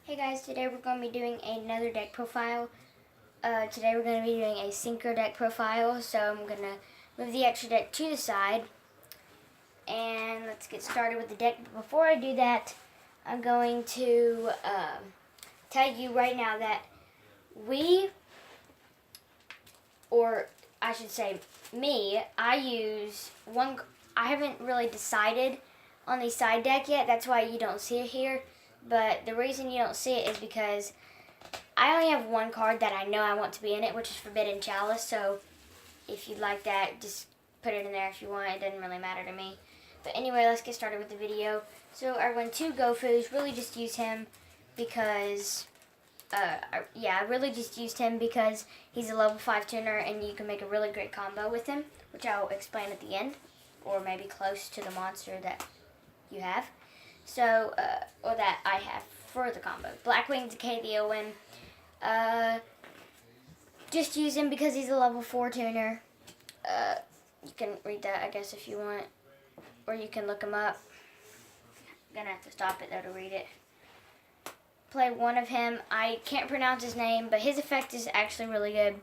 Hey guys, today we're going to be doing another deck profile. Today we're going to be doing a Synchro Deck profile, so I'm going to move the extra deck to the side. And let's get started with the deck. But before I do that, I'm going to tell you right now that I should say me, I haven't really decided on the side deck yet. That's why you don't see it here. But the reason you don't see it is because I only have one card that I know I want to be in it, which is Forbidden Chalice. So if you'd like that, just put it in there if you want. It doesn't really matter to me. But anyway, let's get started with the video. So I run two Gofus. Really just use him because, I really just used him because he's a level 5 tuner and you can make a really great combo with him, which I'll explain at the end, or maybe close to the monster that you have. So, or that I have for the combo. Blackwing Decay the Owen. Just use him because he's a level 4 tuner. You can read that, I guess, if you want. Or you can look him up. I'm going to have to stop it, though, to read it. Play one of him. I can't pronounce his name, but his effect is actually really good.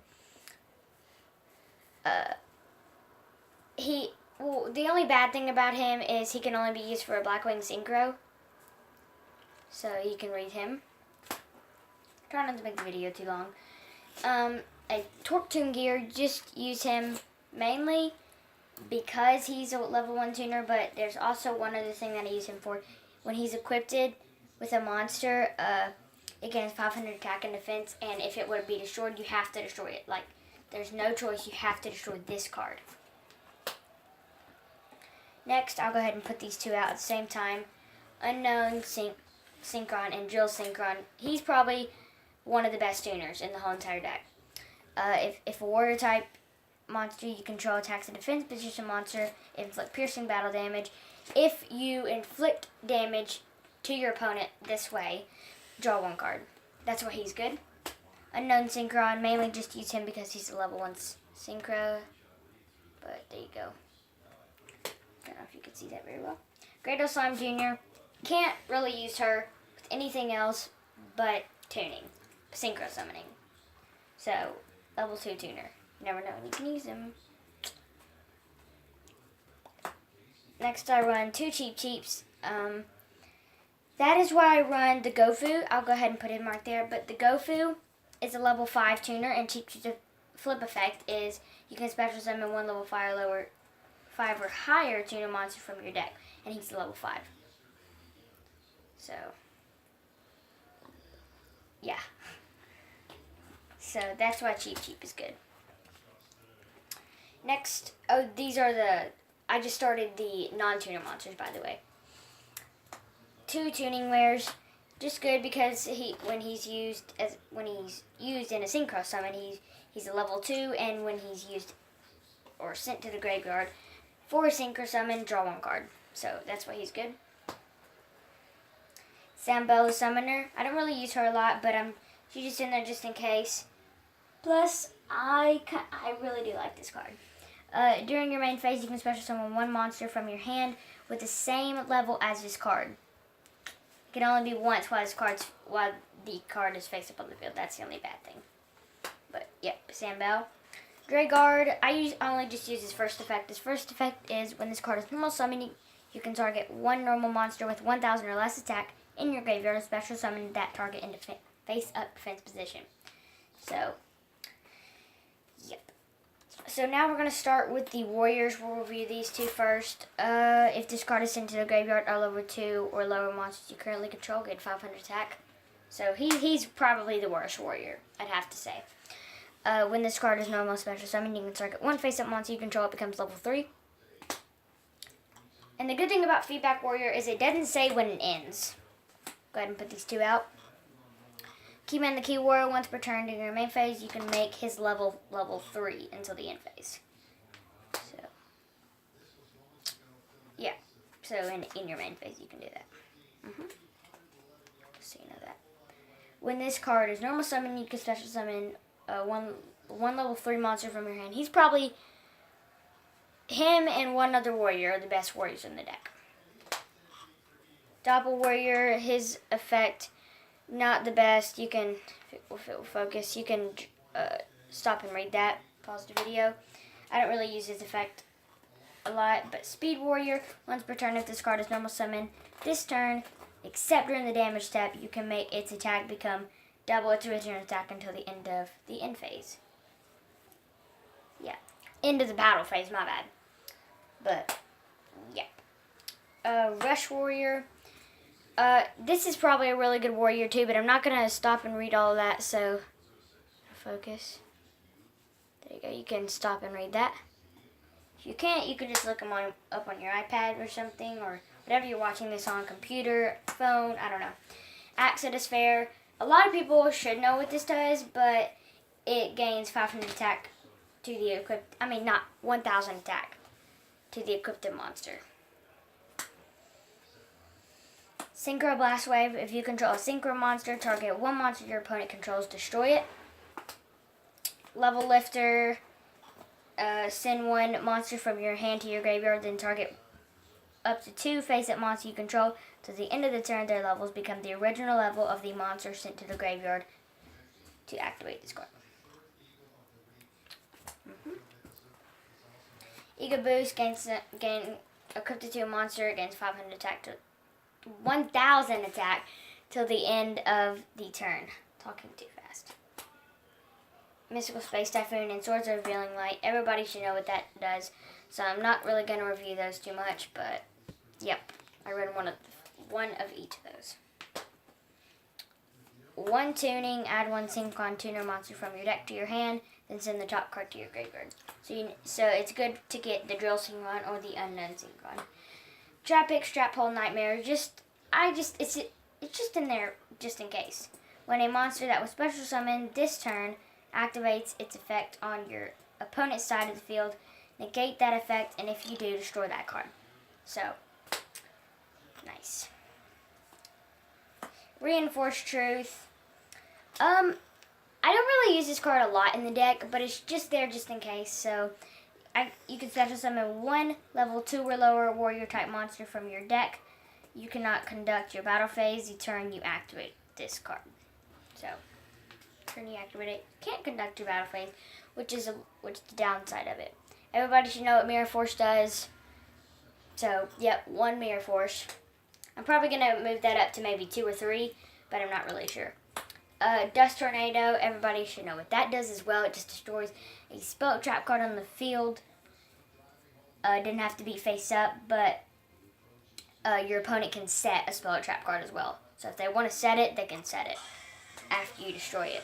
The only bad thing about him is he can only be used for a Blackwing Synchro. So you can read him. Try not to make the video too long. A Torque Tune Gear, just use him mainly because he's a level 1 tuner, but there's also one other thing that I use him for. When he's equipped with a monster, it gains 500 attack and defense, and if it would be destroyed, you have to destroy it. Like, there's no choice, you have to destroy this card. Next, I'll go ahead and put these two out at the same time. Unknown Synchron and Yugioh Synchron. He's probably one of the best tuners in the whole entire deck. If a warrior type monster you control attacks a defense position monster, inflict piercing battle damage. If you inflict damage to your opponent this way, draw one card. That's why he's good. Unknown Synchron, mainly just use him because he's a level 1 synchro. But there you go. I don't know if you can see that very well. Grado Slime Jr. Can't really use her with anything else but tuning. Synchro summoning. So, level 2 tuner. You never know when you can use him. Next I run two Cheap Cheeps. That is why I run the Gofu. I'll go ahead and put him right there. But the Gofu is a level 5 tuner, and Cheap Cheeps' flip effect is you can special summon one level 5 or higher tuner monster from your deck, and he's level 5. So, yeah. So that's why Cheap Cheap is good. Next, I just started the non-tuner monsters, by the way. Two tuning wares, just good because when he's used in a synchro summon, he's a level 2, and when he's used or sent to the graveyard for a synchro summon, draw one card. So that's why he's good. Sambella Summoner. I don't really use her a lot, but she's just in there just in case. Plus, I really do like this card. During your main phase, you can special summon one monster from your hand with the same level as this card. It can only be once while the card is face up on the field. That's the only bad thing. But, yep, Sambell. Greyguard, I only just use his first effect. His first effect is when this card is normal summoned, you can target one normal monster with 1,000 or less attack in your graveyard and special summon that target into face-up defense position. So, yep. So now we're going to start with the Warriors. We'll review these two first. If this card is sent to the graveyard, all level 2 or lower monsters you currently control get 500 attack. So he's probably the worst Warrior, I'd have to say. When this card is normal special summon, you can target one face-up monster you control. It becomes level 3. And the good thing about Feedback Warrior is it doesn't say when it ends. Go ahead and put these two out. Keyman the Key Warrior, once per turn during your main phase, you can make his level 3 until the end phase. So, yeah. So in your main phase, you can do that. So you know that. When this card is normal summon, you can special summon one level 3 monster from your hand. He's probably, him and one other warrior are the best warriors in the deck. Doppel Warrior, his effect Not the best. You can, if it will focus, you can stop and read that. Pause the video. I don't really use this effect a lot, but Speed Warrior, once per turn if this card is normal summon this turn, except during the damage step, you can make its attack become double its original attack until the end of the end phase. Yeah, end of the battle phase, my bad. But, yeah. Rush Warrior. This is probably a really good warrior too, but I'm not going to stop and read all of that, so focus. There you go, you can stop and read that. If you can't, you can just look them up on your iPad or something, or whatever you're watching this on, computer, phone, I don't know. Axe of Despair. A lot of people should know what this does, but it gains 500 attack to the equipped, not 1,000 attack to the equipped monster. Synchro Blast Wave. If you control a Synchro monster, target one monster your opponent controls, destroy it. Level Lifter. Send one monster from your hand to your graveyard, then target up to 2 face-up monsters you control. To the end of the turn, their levels become the original level of the monster sent to the graveyard to activate this card. Ego Boost. Gain equipped to a monster, gains 500 attack to 1,000 attack till the end of the turn. Talking too fast. Mystical Space Typhoon and Swords of Revealing Light. Everybody should know what that does, so I'm not really going to review those too much, but yep, I read one of each of those. One tuning, add one Synchron tuner monster from your deck to your hand, then send the top card to your graveyard. So it's good to get the Drill Synchron or the Unknown Synchron. Trap Pick, Strap Hole, Nightmare. It's just in there just in case. When a monster that was special summoned this turn activates its effect on your opponent's side of the field, negate that effect, and if you do, destroy that card. So, nice. Reinforced Truth. I don't really use this card a lot in the deck, but it's just there just in case. So, you can special summon one level 2 or lower warrior type monster from your deck. You cannot conduct your battle phase the turn you activate this card. So, turn you activate it, can't conduct your battle phase, which is the downside of it. Everybody should know what Mirror Force does. So, yep, 1 Mirror Force. I'm probably going to move that up to maybe 2 or 3, but I'm not really sure. Dust Tornado, everybody should know what that does as well. It just destroys a spell trap card on the field. It didn't have to be face up, but your opponent can set a spell trap card as well. So if they want to set it, they can set it after you destroy it.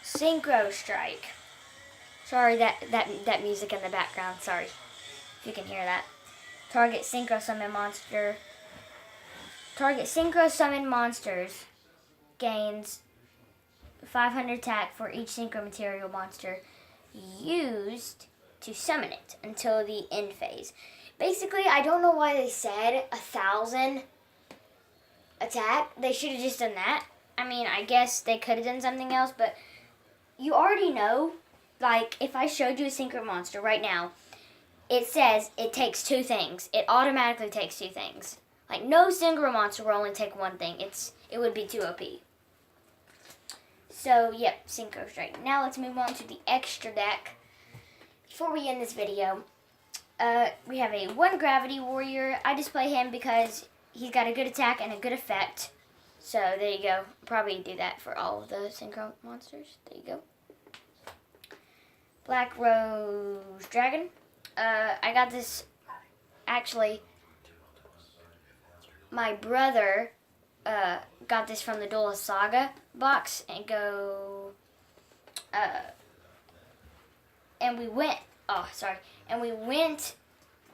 Synchro Strike. Sorry, that music in the background. Sorry if you can hear that. Target Synchro Summon Monster. Target Synchro Summon Monsters gains 500 attack for each Synchro Material monster used to summon it until the end phase. Basically, I don't know why they said 1,000 attack. They should have just done that. I guess they could have done something else, but you already know, like, if I showed you a Synchro monster right now, it says it takes 2 things. It automatically takes 2 things. Like, no Synchro monster will only take 1 thing. It would be too OP. So, yep, Synchro Strike. Now let's move on to the extra deck. Before we end this video, we have a 1 Gravity Warrior. I display him because he's got a good attack and a good effect. So, there you go. Probably do that for all of the Synchro monsters. There you go. Black Rose Dragon. I got this, actually, my brother got this from the Duelist Saga box, and we went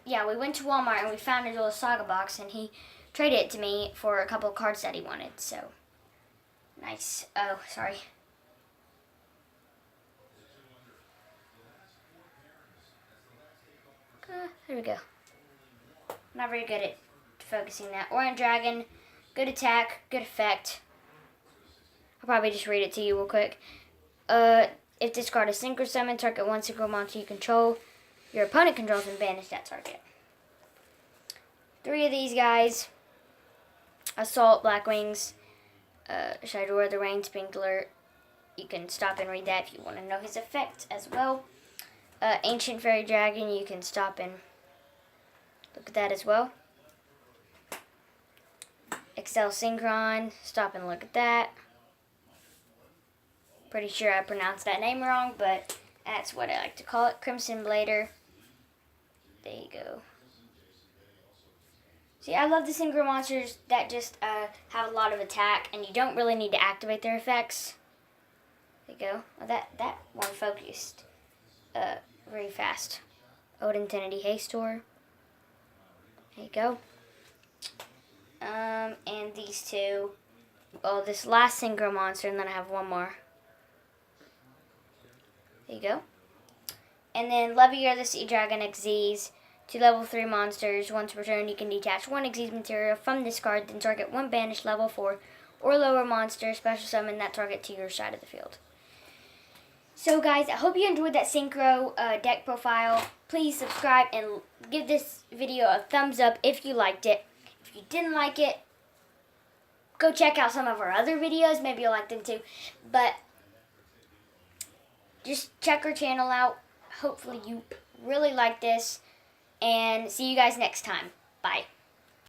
to Walmart and we found a Duelist Saga box, and he traded it to me for a couple of cards that he wanted, so nice. Oh, sorry. There we go. Not very good at focusing that. Orange Dragon, good attack, good effect. I'll probably just read it to you real quick. If this card is Synchro Summon, target 1 Synchro monster you control. Your opponent controls and banish that target. 3 of these guys. Assault, Black Wings, Shadowroar the Rain Sprinkler. You can stop and read that if you want to know his effects as well. Ancient Fairy Dragon, you can stop and look at that as well. Excel Synchron, stop and look at that. Pretty sure I pronounced that name wrong, but that's what I like to call it. Crimson Blader. There you go. See, I love the Synchro monsters that just have a lot of attack, and you don't really need to activate their effects. There you go. Oh, that one focused very fast. Odin Infinity Haystor. There you go. And these two. Oh, this last Synchro monster, and then I have one more. There you go. And then Levier the Sea Dragon XZs. 2 level 3 monsters. Once per turn, you can detach 1 XZ material from this card, then target 1 banished level 4 or lower monster, special summon that target to your side of the field. So guys, I hope you enjoyed that Synchro deck profile. Please subscribe and give this video a thumbs up if you liked it. If you didn't like it, go check out some of our other videos. Maybe you'll like them too. But just check our channel out. Hopefully you really like this. And see you guys next time. Bye.